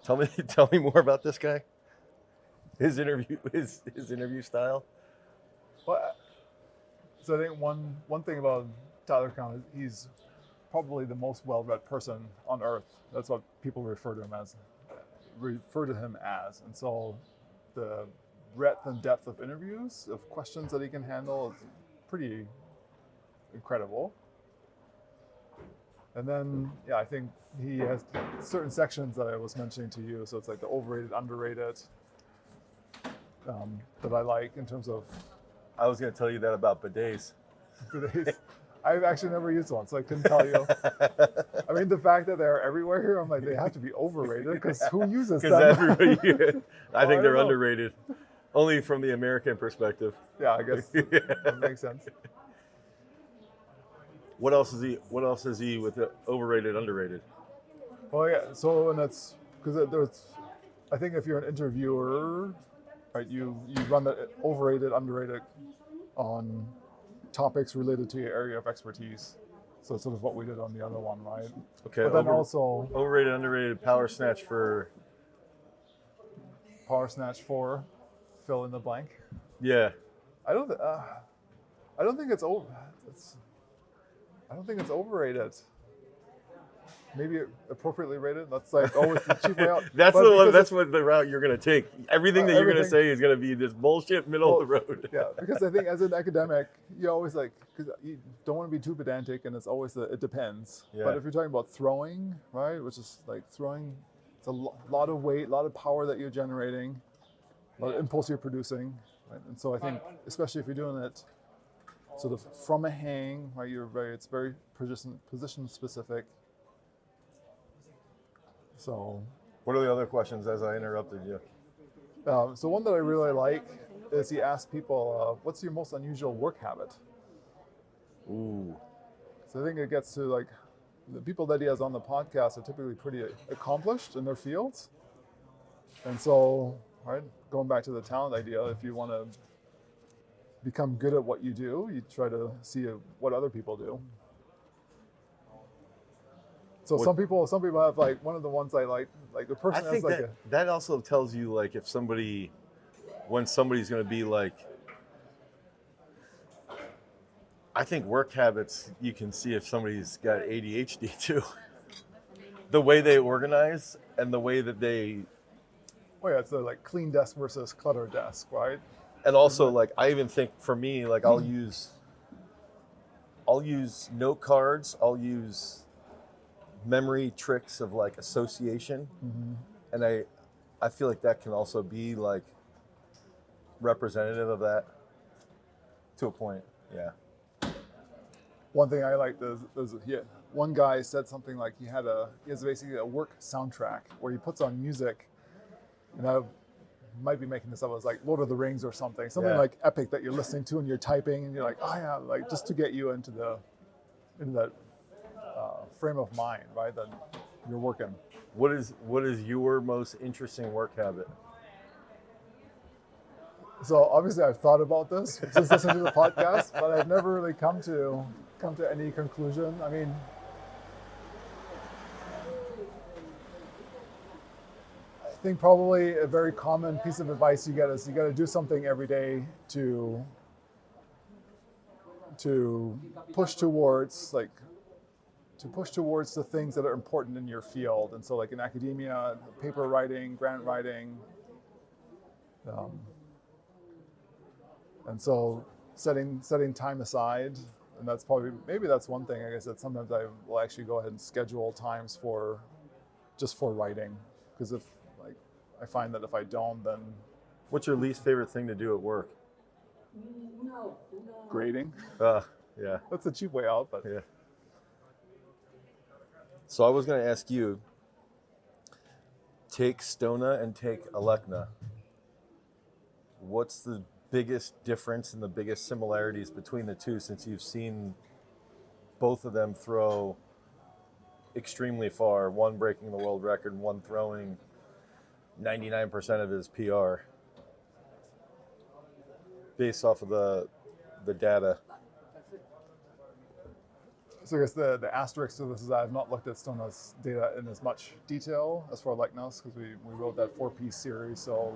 Tell me more about this guy. His interview style. But so I think one thing about Tyler Cowen is he's probably the most well-read person on earth. That's what people refer to him as. And so the breadth and depth of interviews, of questions that he can handle, is pretty incredible. And then, yeah, I think he has certain sections that I was mentioning to you. So it's like the overrated, underrated, that I like in terms of I was going to tell you that about bidets. bidets. I've actually never used one, so I couldn't tell you. I mean, the fact that they're everywhere here, I'm like, they have to be overrated because who uses them? Because everybody, I think they're don't know. underrated, only from the American perspective. Yeah, I guess that makes sense. What else is he with the overrated, underrated? Well, yeah. So, and that's because there's, I think if you're an interviewer, right, you run the overrated, underrated on topics related to your area of expertise. So it's sort of what we did on the other one, right? Okay. But then also overrated, underrated power snatch for power snatch for fill in the blank. yeah. I don't think it's over. I don't think it's overrated. Maybe appropriately rated. That's like always the cheap way out. That's But the one. because That's what the route you're gonna take. Everything that you're gonna everything- say is gonna be this bullshit middle of the road. Yeah, because I think as an academic, you always like, because you don't want to be too pedantic, and it's always it depends. Yeah. But if you're talking about throwing, right, which is like throwing, it's a lot of weight, a lot of power that you're generating, a lot of impulse you're producing, right? And so I think, especially if you're doing it sort of from a hang, right, it's very position specific. So What are the other questions as I interrupted you? So one that I really like is he asked people, what's your most unusual work habit? Ooh. So I think it gets to like, the people that he has on the podcast are typically pretty accomplished in their fields. And so, right, going back to the talent idea, if you want to become good at what you do, you try to see what other people do. So some people have like, one of the ones I like the person I has think like that also tells you like if when somebody's gonna be like. I think work habits, you can see if somebody's got ADHD too. The way they organize and the way that they, it's the like clean desk versus clutter desk, right? and also like I even think for me, like I'll use note cards, I'll use memory tricks of like association, and I feel like that can also be like representative of that to a point. Yeah. One thing I like one guy said something like he has basically a work soundtrack where he puts on music, and I might be making this up. It was like Lord of the Rings or something like epic that you're listening to and you're typing and you're like, oh yeah, like just to get you into that frame of mind, right? That you're working. What is your most interesting work habit? So obviously I've thought about this since listening to the podcast, but I've never really come to any conclusion. I mean, I think probably a very common piece of advice you get is you got to do something every day to push towards the things that are important in your field. And so like in academia, paper writing, grant writing, and so setting time aside, and that's maybe that's one thing. Like I said, sometimes I will actually go ahead and schedule times for writing, because if like I find that if I don't, then What's your least favorite thing to do at work? grading. Yeah. That's a cheap way out, but Yeah. So I was going to ask you, take Stona and take Alekna. What's the biggest difference and the biggest similarities between the two, since you've seen both of them throw extremely far, one breaking the world record, one throwing 99% of his PR based off of the data? So I guess the asterisk to this is I've not looked at Stona's data in as much detail as for Alecknos, because we wrote that 4-piece series. So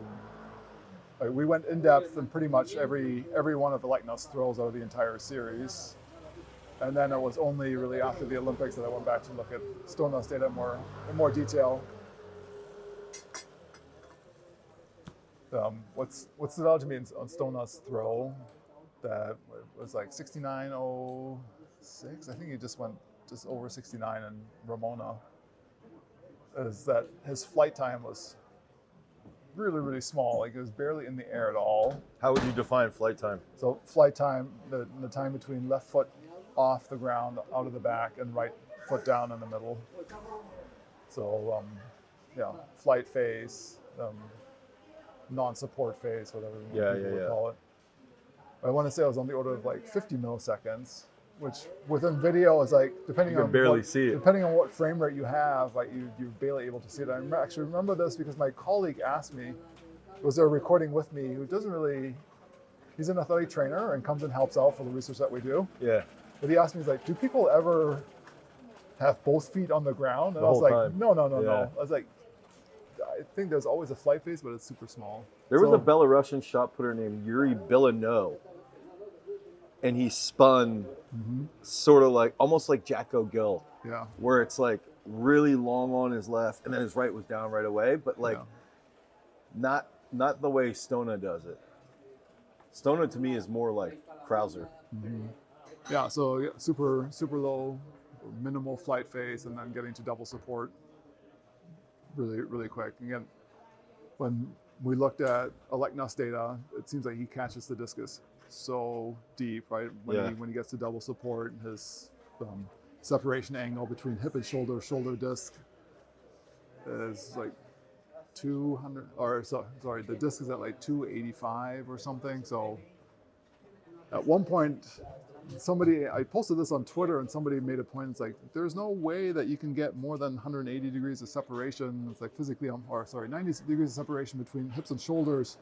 we went in depth in pretty much every one of the Alecknos throws out of the entire series. And then it was only really after the Olympics that I went back to look at Stona's data in more detail. What's stood out to me on Stona's throw that was like 69.06. I think he just went just over 69 in Ramona. Is that his flight time was really, really small. Like it was barely in the air at all. How would you define flight time? So flight time, the time between left foot off the ground, out of the back, and right foot down in the middle. So flight phase, non-support phase, whatever you would call it. I want to say it was on the order of like 50 milliseconds, which within video is like depending on what frame rate you have, like you're barely able to see it. I actually remember this because my colleague asked me, was there a recording with me who doesn't really, he's an athletic trainer and comes and helps out for the research that we do. Yeah. But he asked me, he's like, do people ever have both feet on the ground? And I was like, no. I was like, I think there's always a flight phase, but it's super small. There was a Belarusian shot putter named Yuri Bilanov, and he spun sort of like, almost like Jacko Gill. Yeah. Where it's like really long on his left, and then his right was down right away, but like not the way Stona does it. Stona to me is more like Krauser. Mm-hmm. Yeah, so super low, minimal flight phase, and then getting to double support really, really quick. Again, when we looked at Alecknos data, it seems like he catches the discus so deep, right? When he gets to double support, his separation angle between hip and shoulder disc is like 200, the disc is at like 285 or something. So at one point, I posted this on Twitter and somebody made a point. It's like, there's no way that you can get more than 180 degrees of separation. It's like 90 degrees of separation between hips and shoulders.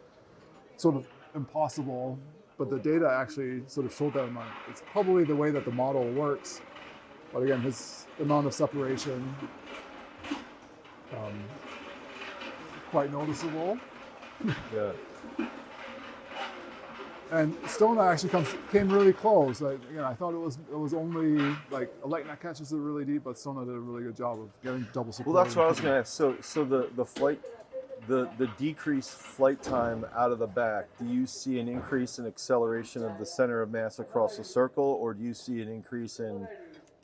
Sort of impossible, but the data actually sort of showed that amount. It's probably the way that the model works. But again, his amount of separation, quite noticeable. Yeah. And Stona actually came really close. I thought it was only like Alecknos catches it really deep, but Stona did a really good job of getting double support. Well, that's what I was going to ask. So the flight, the decreased flight time out of the back. Do you see an increase in acceleration of the center of mass across the circle, or do you see an increase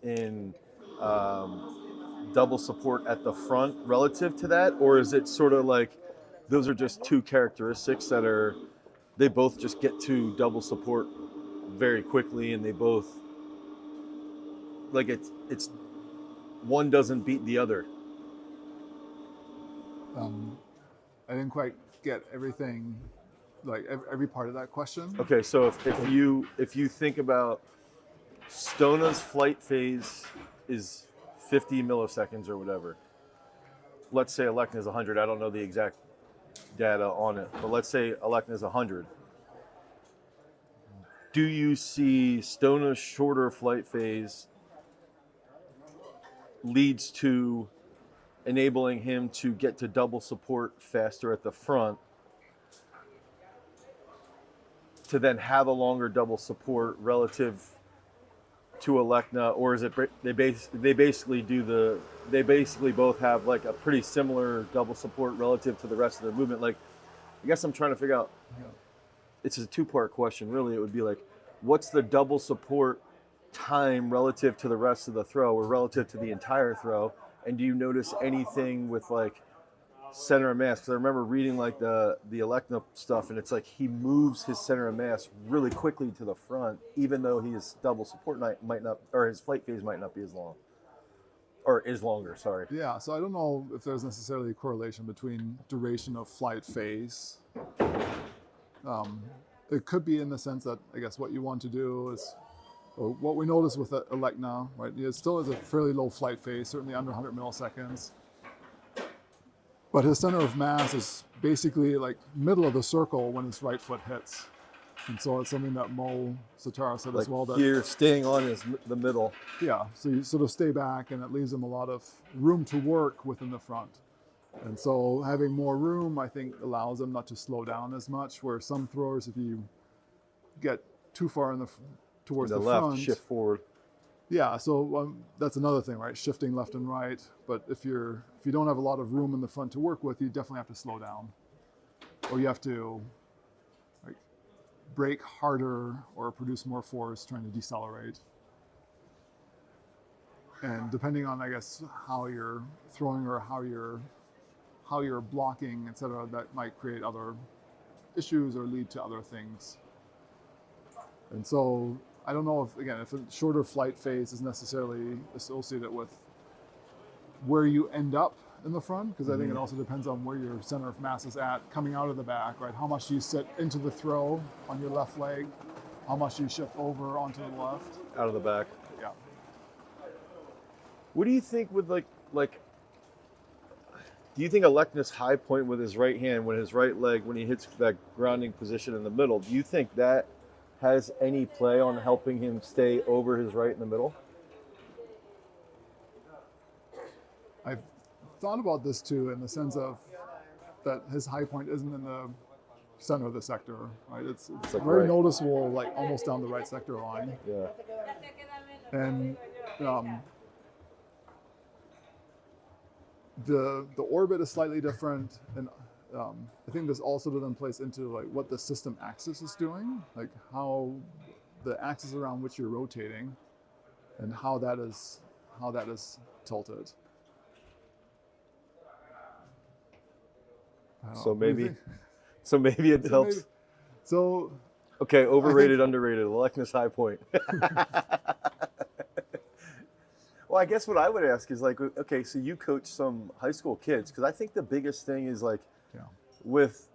in double support at the front relative to that, or is it sort of like those are just two characteristics that they both just get to double support very quickly, and they both like it's one doesn't beat the other? I didn't quite get everything, like every part of that question. Okay, so if you think about Stona's flight phase is 50 milliseconds or whatever. Let's say Alecknos is 100. I don't know the exact data on it, but let's say Alecknos is 100. Do you see Stona's shorter flight phase leads to enabling him to get to double support faster at the front to then have a longer double support relative to Alecknos, or is it they basically both have like a pretty similar double support relative to the rest of their movement? Like, I guess I'm trying to figure out. It's a two-part question, really. It would be like, what's the double support time relative to the rest of the throw, or relative to the entire throw? And do you notice anything with like center of mass? Because I remember reading like the Alecknos stuff, and it's like he moves his center of mass really quickly to the front, even though his double support might not, or his flight phase might not be as long, or is longer. Sorry. Yeah. So I don't know if there's necessarily a correlation between duration of flight phase. It could be in the sense that I guess what you want to do is, or what we notice with Alecknos, right? It still is a fairly low flight phase, certainly under 100 milliseconds. But his center of mass is basically like middle of the circle when his right foot hits. And so it's something that Mo Satara said Like as well. That here, staying on is the middle. yeah, so you sort of stay back, and it leaves them a lot of room to work within the front. And so having more room, I think, allows them not to slow down as much. Where some throwers, if you get too far towards The the left, front, shift forward. yeah. So that's another thing, right? Shifting left and right. But if you don't have a lot of room in the front to work with, you definitely have to slow down, or you have to like brake harder or produce more force trying to decelerate. And depending on, I guess, how you're throwing or how you're blocking, etc., that might create other issues or lead to other things. And so I don't know if a shorter flight phase is necessarily associated with where you end up in the front, because I think it also depends on where your center of mass is at coming out of the back, right? How much do you sit into the throw on your left leg? How much do you shift over onto the left? Out of the back. Yeah. What do you think with like do you think Alekna's high point with his right hand, when his right leg, when he hits that grounding position in the middle, do you think that has any play on helping him stay over his right in the middle? I've thought about this too, in the sense of that his high point isn't in the center of the sector, right? It's like very right. noticeable, like almost down the right sector line. Yeah. And the orbit is slightly different, and I think this also then plays into like what the system axis is doing, like how the axis around which you're rotating, and how that is tilted. I don't know. So What do you maybe, think? so maybe it helps. Maybe. So Okay, overrated, underrated. Alekna's high point. Well, I guess what I would ask is like, okay, so you coach some high school kids, because I think the biggest thing is like, yeah, with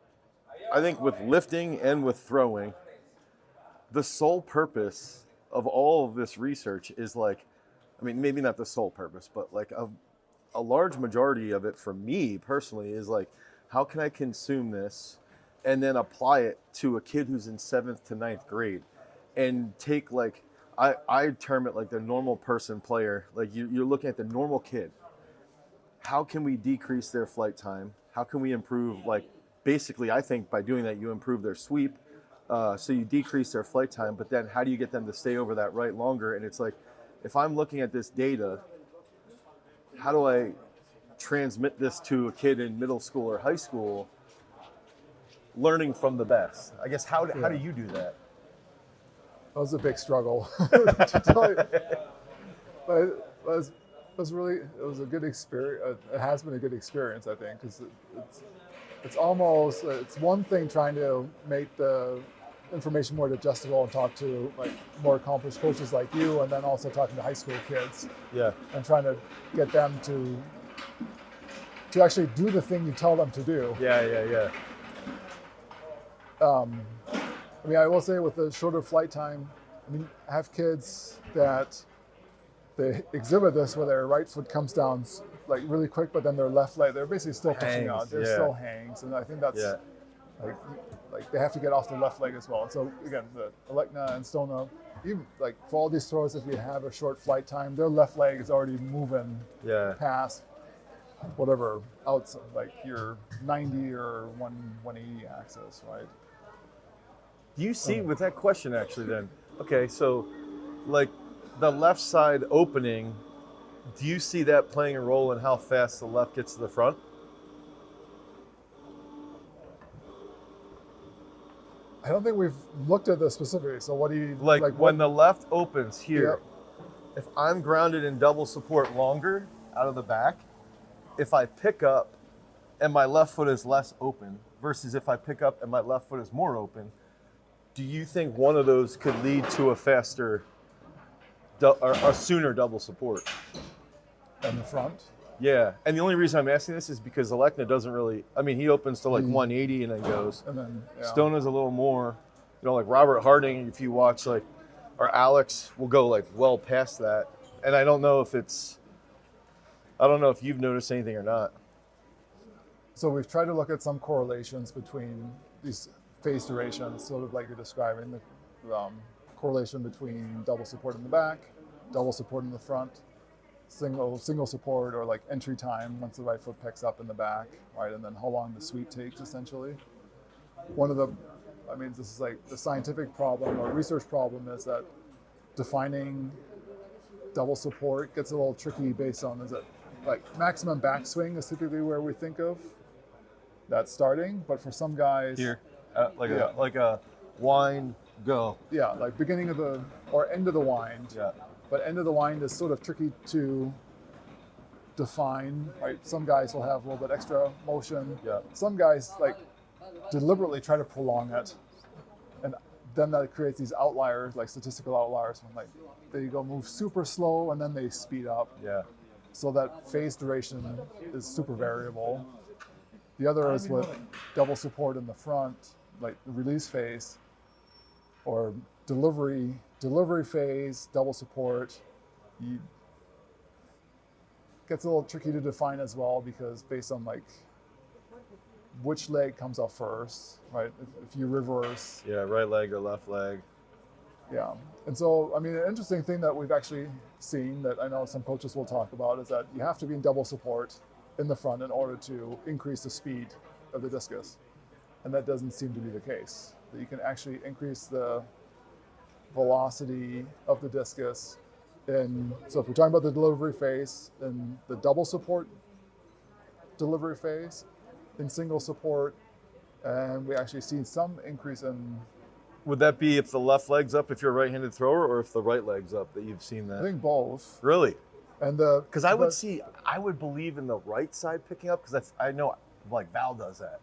lifting and with throwing, the sole purpose of all of this research is like, I mean, maybe not the sole purpose, but like a large majority of it for me personally is like, how can I consume this and then apply it to a kid who's in 7th to 9th grade and take like, I term it like the normal person player. Like you're looking at the normal kid. How can we decrease their flight time? How can we improve, like, basically I think by doing that you improve their sweep. So you decrease their flight time, but then how do you get them to stay over that right longer? And it's like, if I'm looking at this data, how do I transmit this to a kid in middle school or high school, learning from the best? I guess how do you do that? that was a big struggle to tell you. But it was a good experience. It has been a good experience, I think, because it's almost, it's one thing trying to make the information more digestible and talk to like more accomplished coaches like you, and then also talking to high school kids. Yeah. And trying to get them to actually do the thing you tell them to do. Yeah. I mean, I will say with the shorter flight time, I mean, I have kids that they exhibit this where their right foot comes down like really quick, but then their left leg, they're basically still pushing out. They're still hangs, and I think that's like they have to get off the left leg as well. And so again, the Alekna and Stona, even like for all these throws, if you have a short flight time, their left leg is already moving past whatever outside, like your 90 or 180 axis, right? Do you see with that question actually then, okay, so like the left side opening, do you see that playing a role in how fast the left gets to the front? I don't think we've looked at this specifically. So what do you like when the left opens here, if I'm grounded in double support longer out of the back, if I pick up and my left foot is less open versus if I pick up and my left foot is more open, do you think one of those could lead to a faster or a sooner double support? In the front? Yeah, and the only reason I'm asking this is because Alekna doesn't really, I mean, he opens to like 180 and then goes. And then, Stona's a little more, you know, like Robert Harding, if you watch, like, or Alex will go like well past that. And I don't know if you've noticed anything or not. So we've tried to look at some correlations between these phase duration, sort of like you're describing, the correlation between double support in the back, double support in the front, single support, or like entry time once the right foot picks up in the back, right, and then how long the sweep takes essentially. One of the, I mean, this is like the scientific problem or research problem is that defining double support gets a little tricky based on, is it like maximum backswing is typically where we think of that starting, but for some guys Here, like a wind go. yeah, like beginning of the or end of the wind. Yeah. But end of the wind is sort of tricky to define, right? Some guys will have a little bit extra motion. Yeah. Some guys like deliberately try to prolong it, and then that creates these outliers, like statistical outliers, when like they go move super slow and then they speed up. Yeah. So that phase duration is super variable. The other is with double support in the front, like the release phase, or delivery phase, double support. Gets a little tricky to define as well, because based on like which leg comes off first, right? If you reverse. Yeah, right leg or left leg. Yeah. And so, I mean, an interesting thing that we've actually seen that I know some coaches will talk about is that you have to be in double support in the front in order to increase the speed of the discus. And that doesn't seem to be the case. That you can actually increase the velocity of the discus. And so if we're talking about the delivery phase, in the double support delivery phase, in single support, and we actually seen some increase in, Would that be if the left leg's up if you're a right-handed thrower, or if the right leg's up that you've seen that? I think both. Really? And Because I would believe in the right side picking up, because I know like Val does that.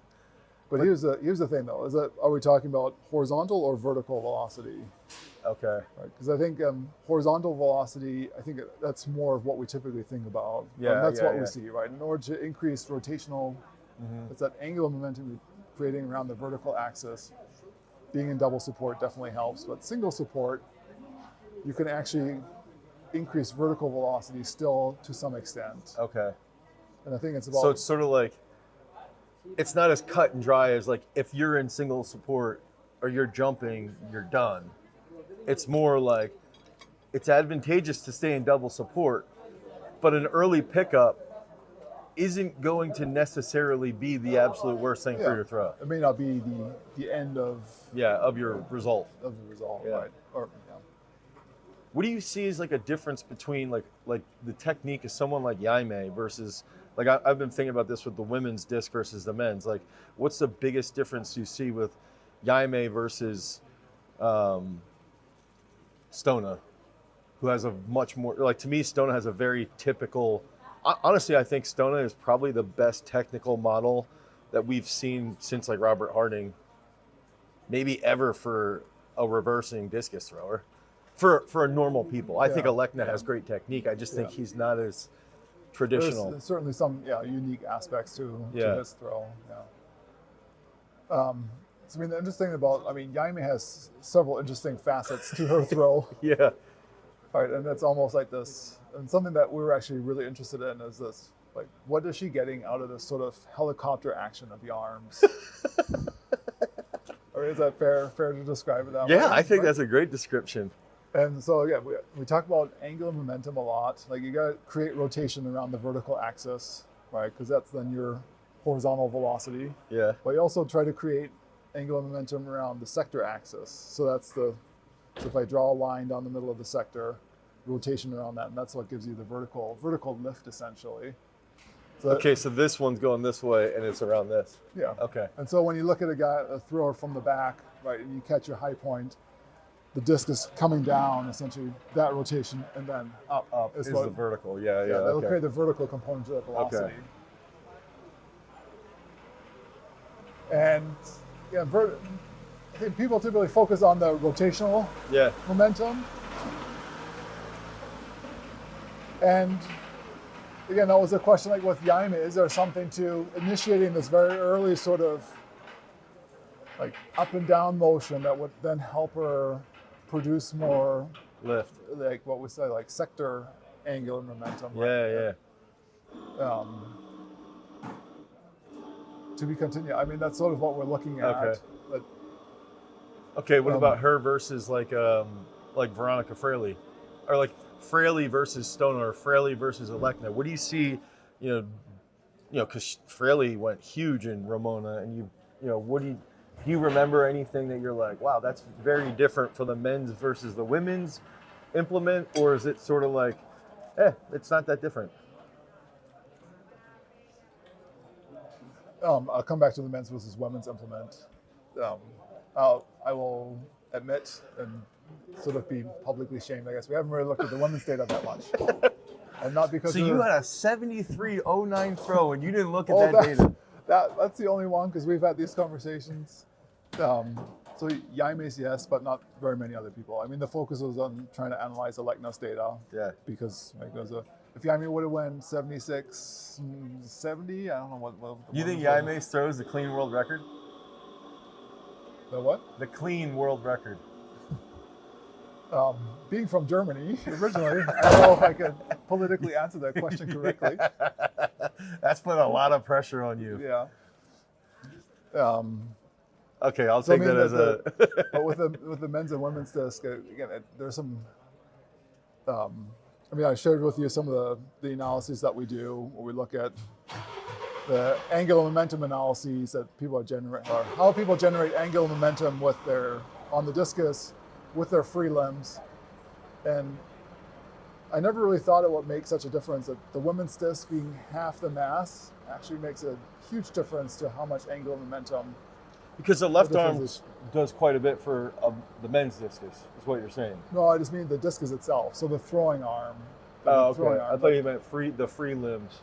But here's the thing though: is that, are we talking about horizontal or vertical velocity? Okay. Because I think horizontal velocity, I think that's more of what we typically think about. Yeah, And that's yeah, what yeah. we see, right? In order to increase rotational, it's that angular momentum we're creating around the vertical axis. Being in double support definitely helps, but single support, you can actually increase vertical velocity still to some extent. Okay. And I think it's about So it's sort of like, it's not as cut and dry as like if you're in single support or you're jumping, you're done. It's more like it's advantageous to stay in double support, but an early pickup isn't going to necessarily be the absolute worst thing for your throw. It may not be the end of Your result. the result, Yeah. right? Or What do you see as like a difference between like the technique of someone like Jaime versus, like I've been thinking about this with the women's disc versus the men's. Like, what's the biggest difference you see with Jaime versus Stona, who has a much more, like, to me, Stona has a very typical, honestly, I think Stona is probably the best technical model that we've seen since like Robert Harding, maybe ever, for a reversing discus thrower. For a normal people. I think Alekna has great technique. I just think he's not as traditional. there's certainly some unique aspects to his throw. So, I mean, the interesting thing about, Jaime has several interesting facets to her throw. Yeah. Right, and it's almost like this, and something that we were actually really interested in is this, like, what is she getting out of this sort of helicopter action of the arms? Or is that fair to describe it that way? Yeah, I think that's a great description. And so, we talk about angular momentum a lot. Like, you got to create rotation around the vertical axis, right? Because that's then your horizontal velocity. Yeah. But you also try to create angular momentum around the sector axis. So that's so if I draw a line down the middle of the sector, rotation around that, and that's what gives you the vertical lift, essentially. So Okay, so this one's going this way, and it's around this. Yeah. Okay. And so when you look at a thrower from the back, right, and you catch your high point, the disc is coming down, essentially, that rotation, and then up is the vertical. Yeah. that'll Okay. create the vertical component of the velocity. Okay. And I think people typically focus on the rotational Yeah. momentum. And again, that was a question like with Jaime, is there something to initiating this very early sort of like up and down motion that would then help her produce more, Lift. like what we say, like sector angular momentum? Yeah. To be continued. I mean, that's sort of what we're looking at. Okay. But Okay, what about her versus like Veronica Fraley, or like Fraley versus Stoner, or Fraley versus Alekna? What do you see? Because Fraley went huge in Ramona, and what do you remember anything that you're like, wow, that's very different for the men's versus the women's implement, or is it sort of like, it's not that different? I'll come back to the men's versus women's implement. I will admit and sort of be publicly shamed, I guess. We haven't really looked at the women's data that much. And not because So you had a 73.09 throw and you didn't look at that that's, data. That's the only one, because we've had these conversations. So Jaime's, yes, but not very many other people. I mean, the focus was on trying to analyze Alekna's data. Yeah. Because like, if Jaime would have went 76, 70, I don't know what You think Jaime's throws the clean world record? The what? The clean world record. Being from Germany originally, I don't know if I could politically answer that question correctly. That's put a lot of pressure on you. Yeah. Okay, I'll take that as a. But with the men's and women's disc, again, there's some. I shared with you some of the analyses that we do, where we look at the angular momentum analyses that people generate, or how people generate angular momentum on the discus with their free limbs. And I never really thought it would make such a difference that the women's disc being half the mass actually makes a huge difference to how much angular momentum. Because the left arm does quite a bit for the men's discus, is what you're saying. No, I just mean the discus itself. So the throwing arm. Okay. I thought you meant the free limbs.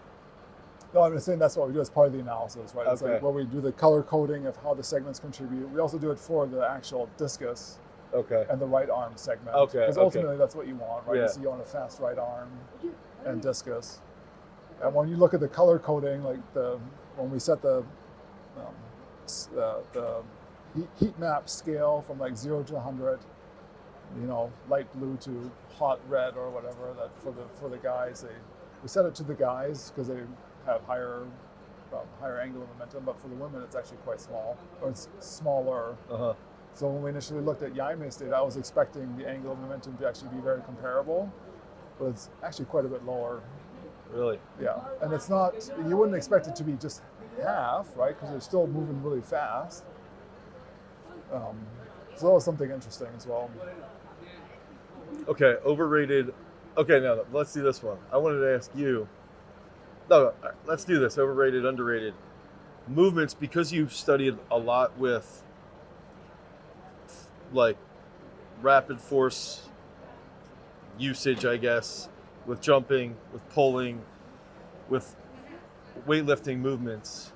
No, I'm just saying that's what we do as part of the analysis, right? It's Okay. like where we do the color coding of how the segments contribute. We also do it for the actual discus. Okay. And the right arm segment. Okay. Because ultimately that's what you want, right? Yeah. So you want a fast right arm and discus. And when you look at the color coding, like when we set the heat map scale from like 0 to 100, light blue to hot red or whatever, that for the guys, we set it to the guys because they have higher angular momentum, but for the women it's actually quite small, or it's smaller. Uh-huh. So when we initially looked at Jaime's data, I was expecting the angular momentum to actually be very comparable, but it's actually quite a bit lower. Really? Yeah, and it's not, you wouldn't expect it to be just half, right? Because they're still moving really fast. So that was something interesting as well. Okay, overrated. Okay, now let's do this one. I wanted to ask you. No, let's do this. Overrated, underrated movements, because you've studied a lot with like rapid force usage, I guess, with jumping, with pulling, with weightlifting movements.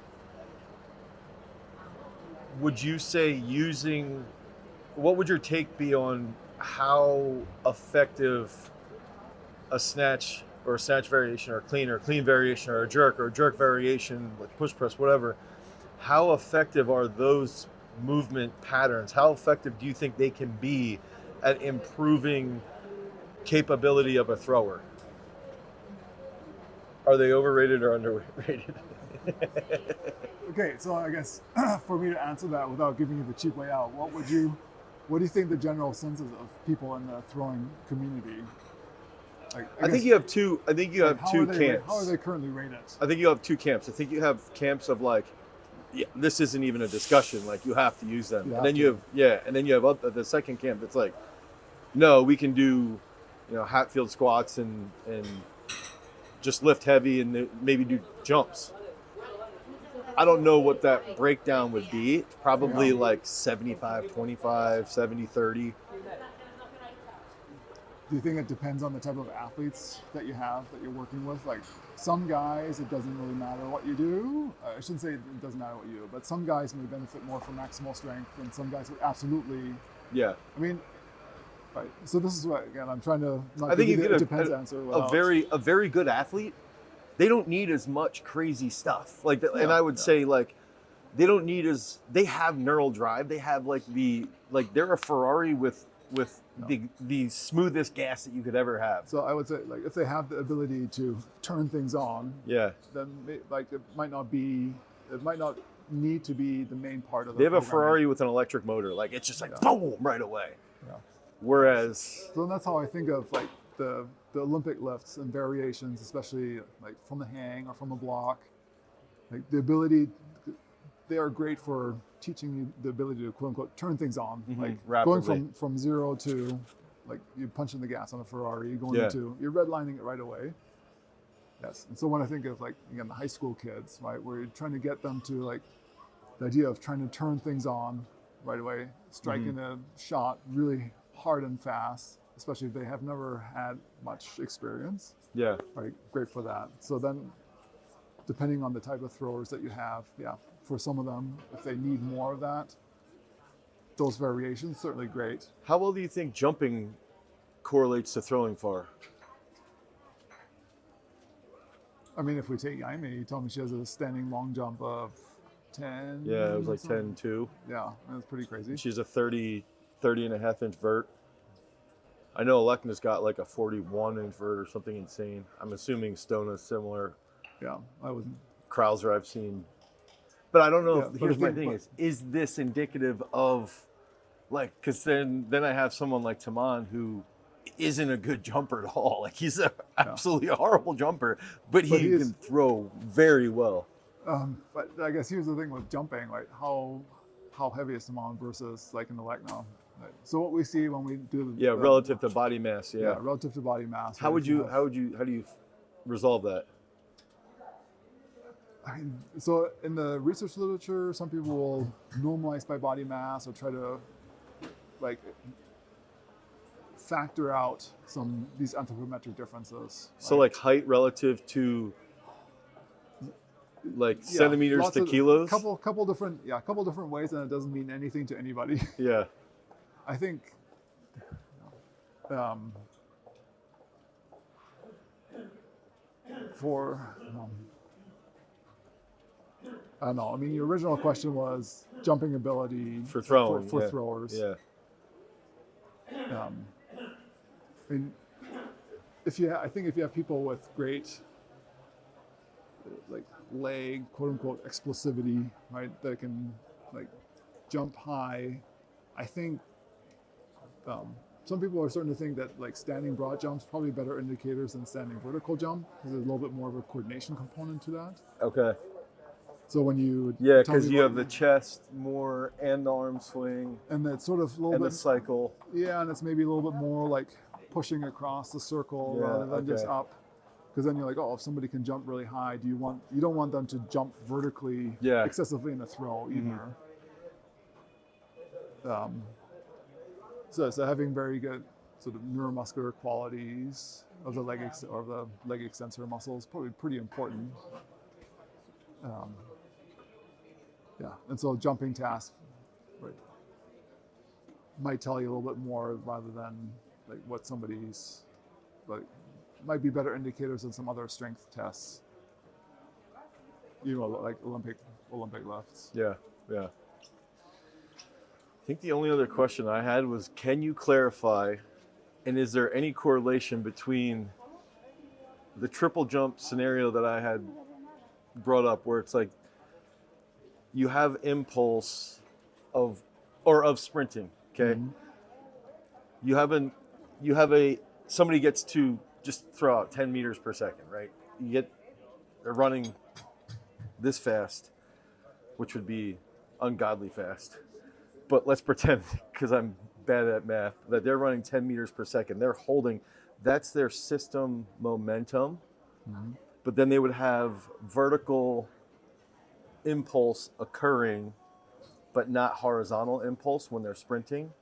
Would you say what would your take be on how effective a snatch or a snatch variation or a clean variation or a jerk variation, like push press, whatever, how effective are those movement patterns? How effective do you think they can be at improving capability of a thrower? Are they overrated or underrated? Okay, so I guess for me to answer that without giving you the cheap way out, what do you think the general sense is of people in the throwing community? Like, I think you have two camps. How are they currently rated? I think you have two camps. I think you have camps of like, yeah, this isn't even a discussion. Like, you have to use them. And then you have the second camp that's like, no, we can do, Hatfield squats and just lift heavy and maybe do jumps. I don't know what that breakdown would be. It's probably like 75-25, 70-30. Do you think it depends on the type of athletes that you have, that you're working with? Like some guys, it doesn't really matter what you do. I shouldn't say it doesn't matter what you do, but some guys may benefit more from maximal strength, and some guys would absolutely. Yeah. I mean, right. So this is what, again, I'm trying to not I think give you you get the depends answer. a very good athlete. They don't need as much crazy stuff. And I would say like, they don't need they have neural drive. They have they're a Ferrari with the smoothest gas that you could ever have. So I would say, like, if they have the ability to turn things on, yeah, then it might not need to be the main part of the They have a programming. Ferrari with an electric motor. Like it's just like Yeah. boom right away. Yeah. Whereas So that's how I think of like the Olympic lifts and variations, especially like from the hang or from the block. Like the ability, they are great for teaching you the ability to quote unquote turn things on. Like Rapidly. going from 0 to like you punching the gas on a Ferrari, going Yeah. into you're redlining it right away. Yes. And so when I think of like again the high school kids, right, where you're trying to get them to like the idea of trying to turn things on right away, striking a shot really hard and fast, especially if they have never had much experience, yeah, right? Great for that. So then, depending on the type of throwers that you have, yeah, for some of them, if they need more of that, those variations certainly great. how well do you think jumping correlates to throwing far? I mean, if we take Jaime, he told me she has a standing long jump of 10. Yeah, it was like something. 10-2. Yeah, that's pretty crazy. She's a 30 and a half inch vert. I know Alekna's got like a 41 inch vert or something insane. I'm assuming Stona's similar. Yeah, I wouldn't. Krauser I've seen. But I don't know. Yeah, If, but here's I my think- thing: but- is this indicative of, like, because then I have someone like Taman who isn't a good jumper at all. Like he's absolutely a horrible jumper, but he he is- can throw very well. But I guess here's the thing with jumping, right? How heavy is Simon versus like in the Lecno? Right? So what we see when we do Yeah, relative to body mass. yeah, Yeah. relative to body mass. How right? would If you? have- How do you resolve that? I mean, so in the research literature, some people will normalize by body mass or try to like factor out these anthropometric differences. So right? like height relative to like Yeah, centimeters lots to of- kilos. couple different ways, and it doesn't mean anything to anybody. Yeah. I think for I don't know. I mean, your original question was jumping ability For throwing. for yeah. throwers. Yeah. I mean, I think if you have people with great like leg quote unquote explosivity, right, that can like jump high, I think some people are starting to think that like standing broad jumps probably better indicators than standing vertical jump because there's a little bit more of a coordination component to that. Okay. So when you Yeah, tell me because you about- have the chest more and the arm swing and that's sort of a little and the bit cycle. yeah, and it's maybe a little bit more like pushing across the circle Yeah, rather than just okay. up. Because then you're like, oh, if somebody can jump really high, you don't want them to jump vertically Yeah. excessively in a throw either. So having very good sort of neuromuscular qualities of the leg extensor muscles probably pretty important. Yeah, and so jumping tasks right, might tell you a little bit more rather than like what somebody's like might be better indicators than some other strength tests. You know, like Olympic lifts. Yeah, yeah. I think the only other question I had was, can you clarify, and is there any correlation between the triple jump scenario that I had brought up, where it's like you have impulse of sprinting, okay? You have somebody gets to just throw out 10 meters per second, right? They're running this fast, which would be ungodly fast. But let's pretend, because I'm bad at math, that they're running 10 meters per second. They're holding, that's their system momentum. But then they would have vertical impulse occurring, but not horizontal impulse when they're sprinting.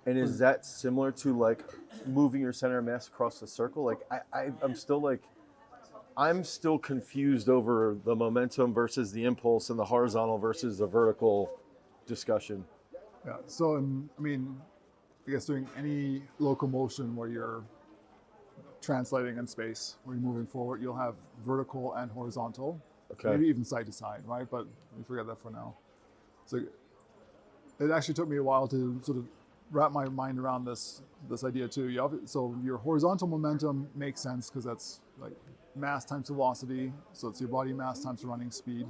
And is that similar to like moving your center of mass across the circle? Like I'm still confused over the momentum versus the impulse and the horizontal versus the vertical discussion. Yeah. So I guess doing any locomotion where you're translating in space, where you're moving forward, you'll have vertical and horizontal. Okay. Maybe even side to side, right? But we forget that for now. So it actually took me a while to sort of wrap my mind around this idea too. So your horizontal momentum makes sense because that's like mass times velocity. So it's your body mass times running speed.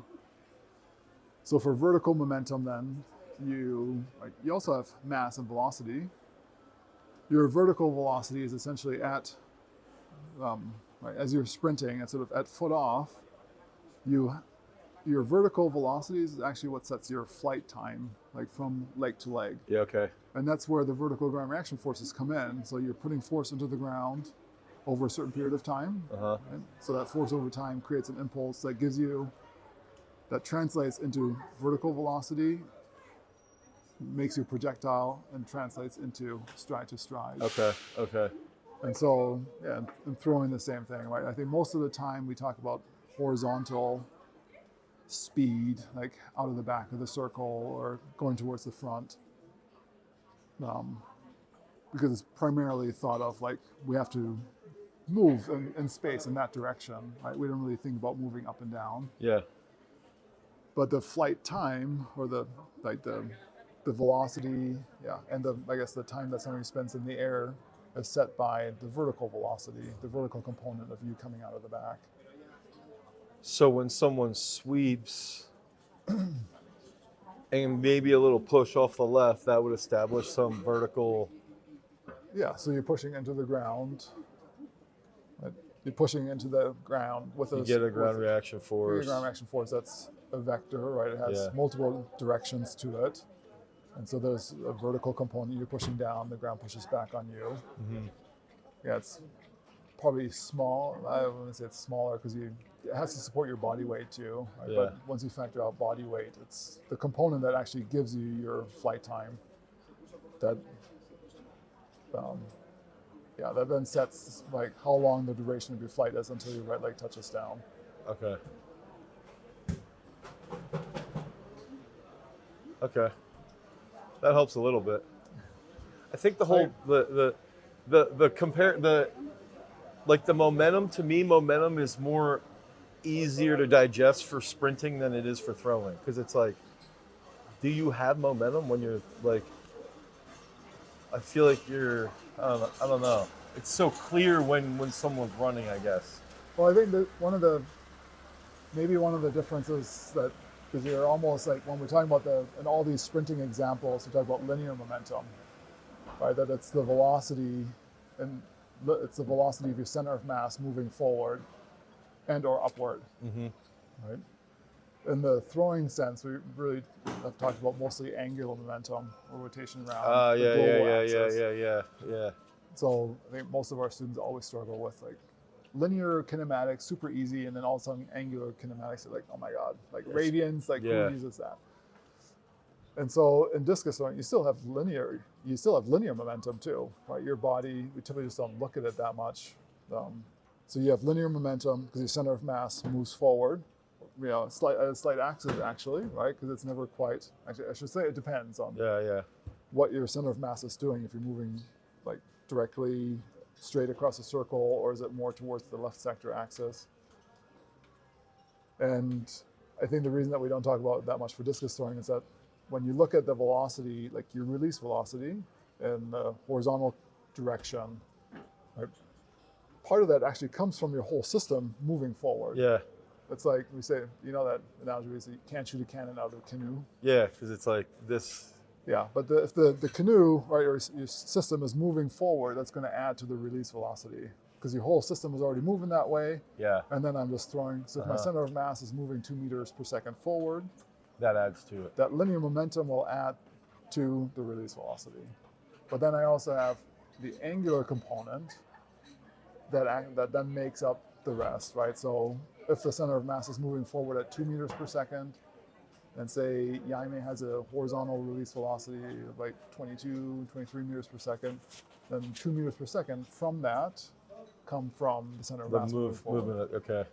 So for vertical momentum, then you also have mass and velocity. Your vertical velocity is essentially at right, as you're sprinting, at sort of at foot off. Your vertical velocity is actually what sets your flight time, like from leg to leg. Yeah. Okay. And that's where the vertical ground reaction forces come in. So you're putting force into the ground over a certain period of time. Uh-huh. Right? So that force over time creates an impulse that translates into vertical velocity, makes your projectile, and translates into stride to stride. Okay. Okay. And so, yeah, and throwing the same thing, right? I think most of the time we talk about horizontal speed, like out of the back of the circle or going towards the front. Because it's primarily thought of like we have to move in space in that direction, right? We don't really think about moving up and down. Yeah. But the flight time, or the velocity, yeah, and the time that somebody spends in the air is set by the vertical velocity, the vertical component of you coming out of the back. So when someone sweeps and maybe a little push off the left, that would establish some vertical. Yeah, so you're pushing into the ground. Right? You're pushing into the ground with You get a ground reaction force. Ground reaction force, that's a vector, right? It has Yeah. multiple directions to it. And so there's a vertical component you're pushing down, the ground pushes back on you. Mm-hmm. Yeah, it's probably small. I wouldn't say it's smaller because it has to support your body weight too. Right? Yeah. But once you factor out body weight, it's the component that actually gives you your flight time. That that then sets like how long the duration of your flight is until your right leg touches down. Okay. Okay. That helps a little bit. I think the whole the momentum, to me, momentum is more easier to digest for sprinting than it is for throwing, because it's like, do you have momentum when you're like, I feel like you're, I don't know. It's so clear when someone's running, I guess. Well, I think that one of the differences that, because you're almost like, when we're talking about in all these sprinting examples, we talk about linear momentum, right? That it's the velocity, and it's the velocity of your center of mass moving forward and or upward, Mm-hmm. right? In the throwing sense, we really have talked about mostly angular momentum or rotation around the global axis. Yeah. So I think most of our students always struggle with like linear kinematics, super easy, and then all of a sudden angular kinematics are like, oh my god, like radians, like Yeah. who uses that? And so in discus throwing, you still have linear momentum too, right? Your body, we typically just don't look at it that much. So you have linear momentum because your center of mass moves forward, a slight axis actually, right? Because it's never quite. Actually, I should say it depends on what your center of mass is doing. If you're moving like directly straight across a circle, or is it more towards the left sector axis? And I think the reason that we don't talk about it that much for discus throwing is that when you look at the velocity, like your release velocity in the horizontal direction, right, part of that actually comes from your whole system moving forward. Yeah. It's like we say, that analogy is you can't shoot a cannon out of a canoe. Yeah, because it's like this. Yeah, but if the canoe, right, or your system is moving forward, that's going to add to the release velocity because your whole system is already moving that way. Yeah. And then I'm just throwing. So if my center of mass is moving 2 meters per second forward, That adds to it. that linear momentum will add to the release velocity. But then I also have the angular component that then makes up the rest, right? So if the center of mass is moving forward at 2 meters per second, and say Jaime has a horizontal release velocity of like 22, 23 meters per second, then 2 meters per second from that come from the center of mass moving forward. Movement. Okay,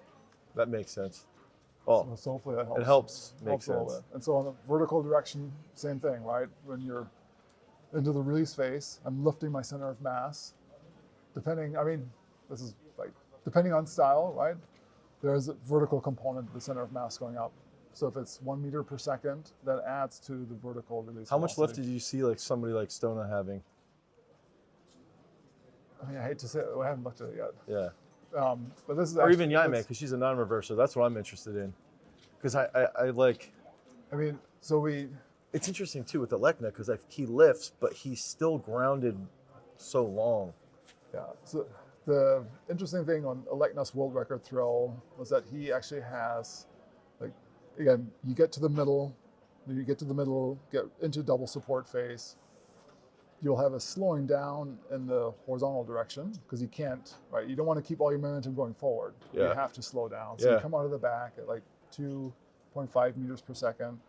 that makes sense. Oh, So hopefully that helps. it helps. Makes Helps a little sense. bit. And so on the vertical direction, same thing, right? When you're into the release phase, I'm lifting my center of mass. Depending on style, right? There's a vertical component of the center of mass going up. So if it's 1 meter per second, that adds to the vertical release How much velocity. lift did you see like somebody like Stona having? I mean, I hate to say it, I haven't looked at it yet. Yeah. But this is Or actually, even Jaime, that's- because she's a non-reverser. That's what I'm interested in. Because I like, I mean, so we, It's interesting too with Alekna because he lifts, but he's still grounded so long. yeah. So the interesting thing on Alekna's world record throw was that he actually has, like, again, you get to the middle, get into double support phase. You'll have a slowing down in the horizontal direction because you can't, right? You don't want to keep all your momentum going forward. You Yeah. have to slow down. So Yeah. you come out of the back at like 2.5 meters per second.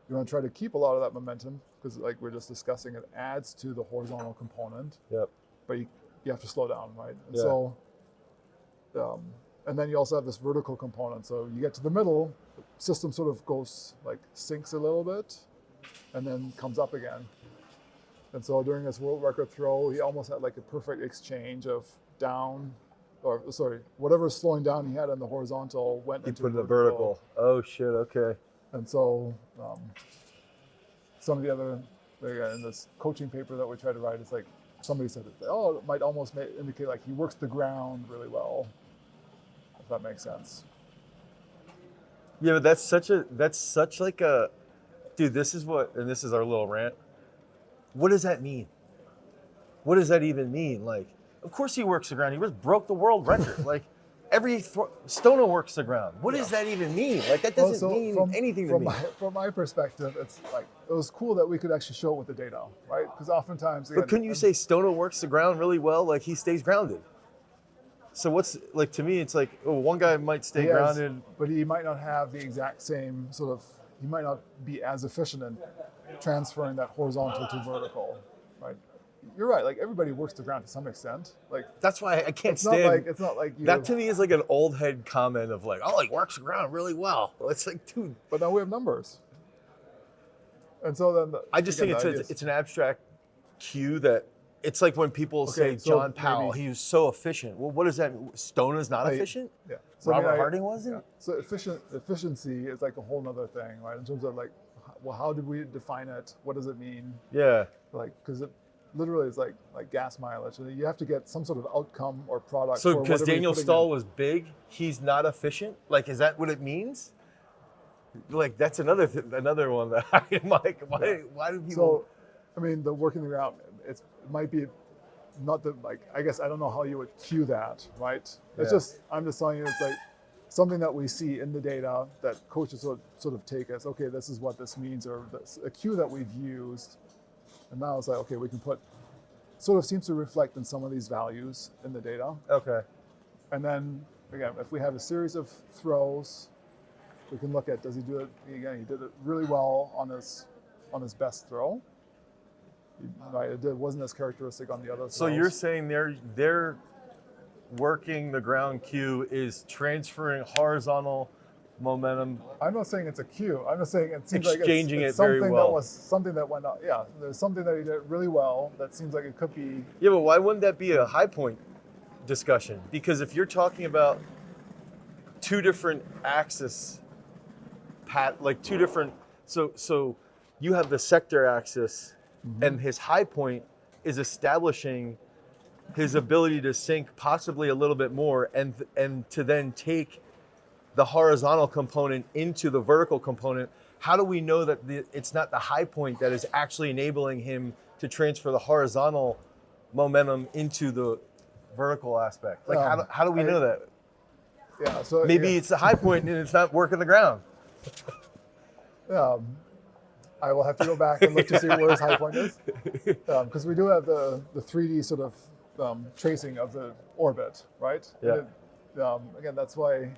You want to try to keep a lot of that momentum because, like we're just discussing, it adds to the horizontal component, Yep. but you have to slow down, right? And Yeah. so, and then you also have this vertical component. So you get to the middle, the system sort of goes like sinks a little bit and then comes up again. And so during his world record throw, he almost had like a perfect exchange of down, or sorry, whatever slowing down he had in the horizontal went He into put in the vertical. Oh shit. Okay. And so some of the other, in this coaching paper that we try to write, it's like somebody said, it might almost indicate like he works the ground really well, if that makes sense. Yeah, but that's such like a, dude. This is our little rant. What does that mean? What does that even mean? Like, of course he works the ground. He just broke the world record. Like, Stoner works the ground. What does that even mean? Like, that doesn't mean anything to me. From my perspective, it's like, it was cool that we could actually show it with the data, right? Because oftentimes, But couldn't you say Stoner works the ground really well? Like, he stays grounded. So what's, like, to me, it's like, oh, one guy might stay grounded. But he might not have the exact same sort of, he might not be as efficient in transferring that horizontal to vertical, right? You're right. Like, everybody works the ground to some extent. Like, That's why I can't it's stand. not like you. That to me is like an old head comment of like, oh, he works the ground really well. It's like, dude. But now we have numbers. And so then I just think it's an abstract cue that it's like when people say so John Powell, he was so efficient. Well, what does that mean? Stoner's not efficient? Yeah. Robert Harding wasn't? Yeah. So efficiency is like a whole nother thing, right? In terms of like, well, how did we define it? What does it mean? Yeah. Like, because it literally is like gas mileage. You have to get some sort of outcome or product. So because whatever you're Daniel putting Stahl in. was big, he's not efficient? Like, is that what it means? Like, that's another one that I'm like, why do people... So, I mean, the working the ground, it might be not the, like, I guess I don't know how you would cue that, right? It's just, I'm just telling you, it's like something that we see in the data that coaches sort of take as, okay, this is what this means, or this, a cue that we've used. And now it's like, okay, we can put, sort of seems to reflect in some of these values in the data. Okay. And then, again, if we have a series of throws, we can look at, does he do it, again, he did it really well on his best throw. Right, it wasn't as characteristic on the other throws. So you're saying they're working the ground cue is transferring horizontal momentum. I'm not saying it's a cue. I'm just saying it seems like Exchanging it's it very something well. that was something that went up. Yeah, there's something that he did really well that seems like it could be. Yeah, but why wouldn't that be a high point discussion? Because if you're talking about two different axis, like two different, so you have the sector axis, and his high point is establishing his ability to sink possibly a little bit more, and to then take the horizontal component into the vertical component. How do we know that it's not the high point that is actually enabling him to transfer the horizontal momentum into the vertical aspect? Like, how do we know that? Yeah, so Maybe it's the high point and it's not working the ground. I will have to go back and look to see where his high point is, because we do have the 3D sort of tracing of the orbit, right? Yeah. And again, that's why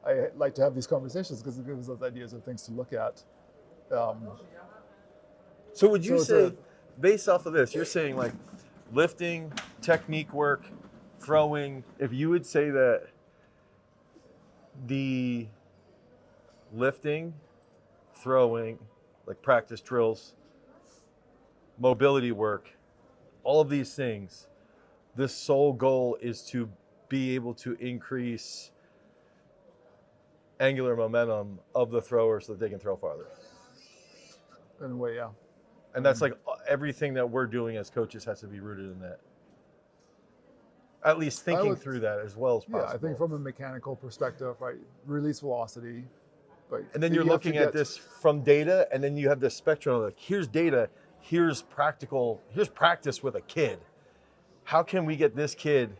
I like to have these conversations, because it gives us ideas of things to look at. So would you So say, based off of this, you're saying like lifting, technique work, throwing, if you would say that the lifting, throwing, like practice drills, mobility work, all of these things, the sole goal is to be able to increase angular momentum of the thrower so that they can throw farther. In a way, yeah. And that's like everything that we're doing as coaches has to be rooted in that. At least thinking through that as well as possible. Yeah, I think from a mechanical perspective, right, release velocity, Like, And then you you're have to looking at get- this from data, and then you have this spectrum of like, here's data, here's practice with a kid. How can we get this kid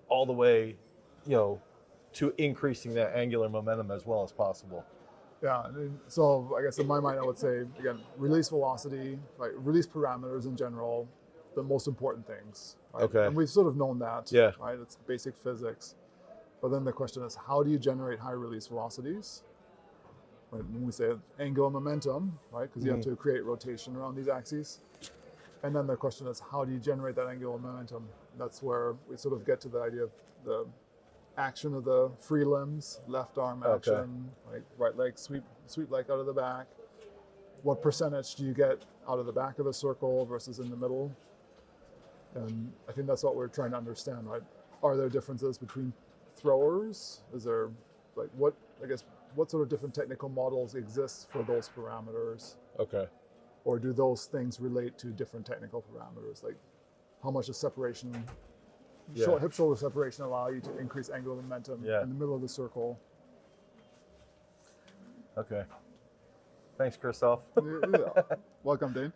all the way, to increasing that angular momentum as well as possible? Yeah, so I guess in my mind, I would say, again, release velocity, right? Release parameters in general, the most important things. Right? Okay. And we've sort of known that, Yeah. right? It's basic physics. But then the question is, how do you generate high release velocities? Right? When we say angular momentum, right? Because you have to create rotation around these axes. And then the question is, how do you generate that angular momentum? That's where we sort of get to the idea of the action of the free limbs, left arm Okay. action, like right leg sweep leg out of the back. What percentage do you get out of the back of the circle versus in the middle? And I think that's what we're trying to understand, right? Are there differences between throwers? Is there what sort of different technical models exist for those parameters? Okay. Or do those things relate to different technical parameters? Like how much does separation, Yeah. hip shoulder separation allow you to increase angular momentum Yeah. in the middle of the circle? Okay. Thanks, Christoph. Yeah. Welcome, Dane.